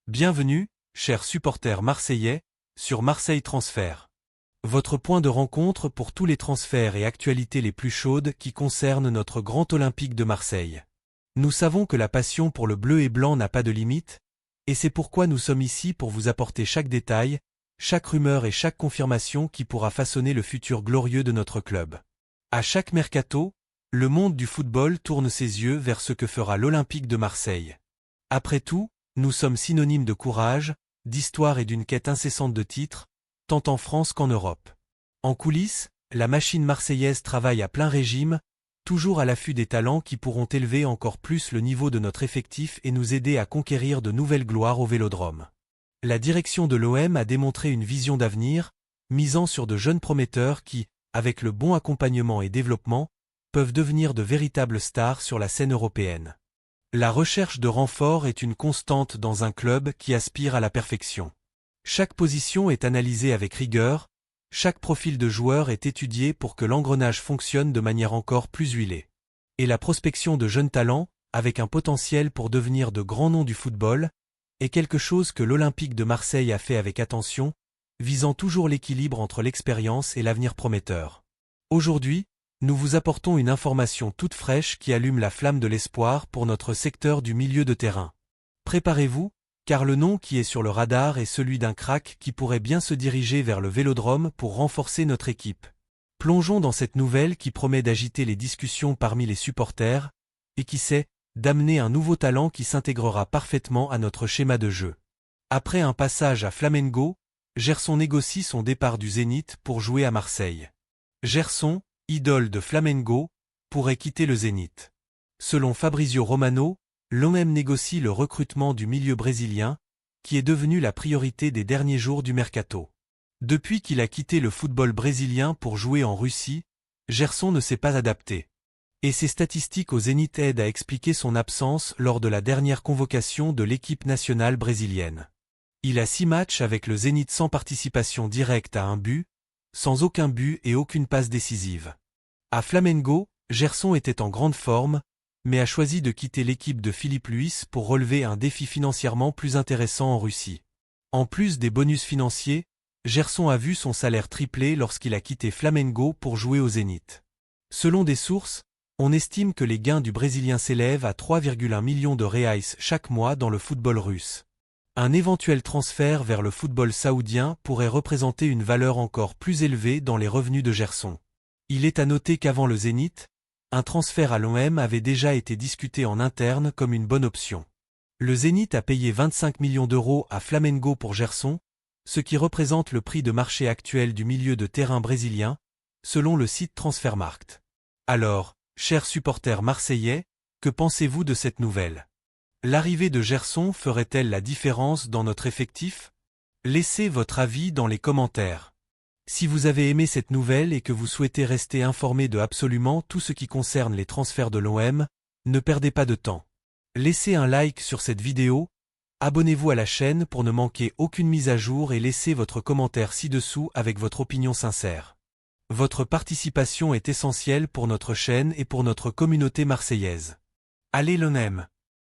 Bienvenue, chers supporters marseillais, sur Marseille Transfert. Votre point de rencontre pour tous les transferts et actualités les plus chaudes qui concernent notre grand Olympique de Marseille. Nous savons que la passion pour le bleu et blanc n'a pas de limite, et c'est pourquoi nous sommes ici pour vous apporter chaque détail, chaque rumeur et chaque confirmation qui pourra façonner le futur glorieux de notre club. À chaque mercato, le monde du football tourne ses yeux vers ce que fera l'Olympique de Marseille. Après tout, nous sommes synonymes de courage, d'histoire et d'une quête incessante de titres, tant en France qu'en Europe. En coulisses, la machine marseillaise travaille à plein régime, toujours à l'affût des talents qui pourront élever encore plus le niveau de notre effectif et nous aider à conquérir de nouvelles gloires au Vélodrome. La direction de l'OM a démontré une vision d'avenir, misant sur de jeunes prometteurs qui, avec le bon accompagnement et développement, peuvent devenir de véritables stars sur la scène européenne. La recherche de renforts est une constante dans un club qui aspire à la perfection. Chaque position est analysée avec rigueur, chaque profil de joueur est étudié pour que l'engrenage fonctionne de manière encore plus huilée. Et la prospection de jeunes talents, avec un potentiel pour devenir de grands noms du football, est quelque chose que l'Olympique de Marseille a fait avec attention, visant toujours l'équilibre entre l'expérience et l'avenir prometteur. Aujourd'hui, nous vous apportons une information toute fraîche qui allume la flamme de l'espoir pour notre secteur du milieu de terrain. Préparez-vous, car le nom qui est sur le radar est celui d'un crack qui pourrait bien se diriger vers le Vélodrome pour renforcer notre équipe. Plongeons dans cette nouvelle qui promet d'agiter les discussions parmi les supporters, et qui sait, d'amener un nouveau talent qui s'intégrera parfaitement à notre schéma de jeu. Après un passage à Flamengo, Gerson négocie son départ du Zénith pour jouer à Marseille. Gerson, idole de Flamengo, pourrait quitter le Zénith. Selon Fabrizio Romano, l'OM négocie le recrutement du milieu brésilien, qui est devenu la priorité des derniers jours du mercato. Depuis qu'il a quitté le football brésilien pour jouer en Russie, Gerson ne s'est pas adapté. Et ses statistiques au Zénith aident à expliquer son absence lors de la dernière convocation de l'équipe nationale brésilienne. Il a 6 matchs avec le Zénith sans participation directe à un but, sans aucun but et aucune passe décisive. À Flamengo, Gerson était en grande forme, mais a choisi de quitter l'équipe de Philippe Luis pour relever un défi financièrement plus intéressant en Russie. En plus des bonus financiers, Gerson a vu son salaire tripler lorsqu'il a quitté Flamengo pour jouer au Zénith. Selon des sources, on estime que les gains du Brésilien s'élèvent à 3,1 millions de reais chaque mois dans le football russe. Un éventuel transfert vers le football saoudien pourrait représenter une valeur encore plus élevée dans les revenus de Gerson. Il est à noter qu'avant le Zénith, un transfert à l'OM avait déjà été discuté en interne comme une bonne option. Le Zénith a payé 25 millions d'euros à Flamengo pour Gerson, ce qui représente le prix de marché actuel du milieu de terrain brésilien, selon le site Transfermarkt. Alors, chers supporters marseillais, que pensez-vous de cette nouvelle? L'arrivée de Gerson ferait-elle la différence dans notre effectif? Laissez votre avis dans les commentaires. Si vous avez aimé cette nouvelle et que vous souhaitez rester informé de absolument tout ce qui concerne les transferts de l'OM, ne perdez pas de temps. Laissez un like sur cette vidéo, abonnez-vous à la chaîne pour ne manquer aucune mise à jour et laissez votre commentaire ci-dessous avec votre opinion sincère. Votre participation est essentielle pour notre chaîne et pour notre communauté marseillaise. Allez l'OM!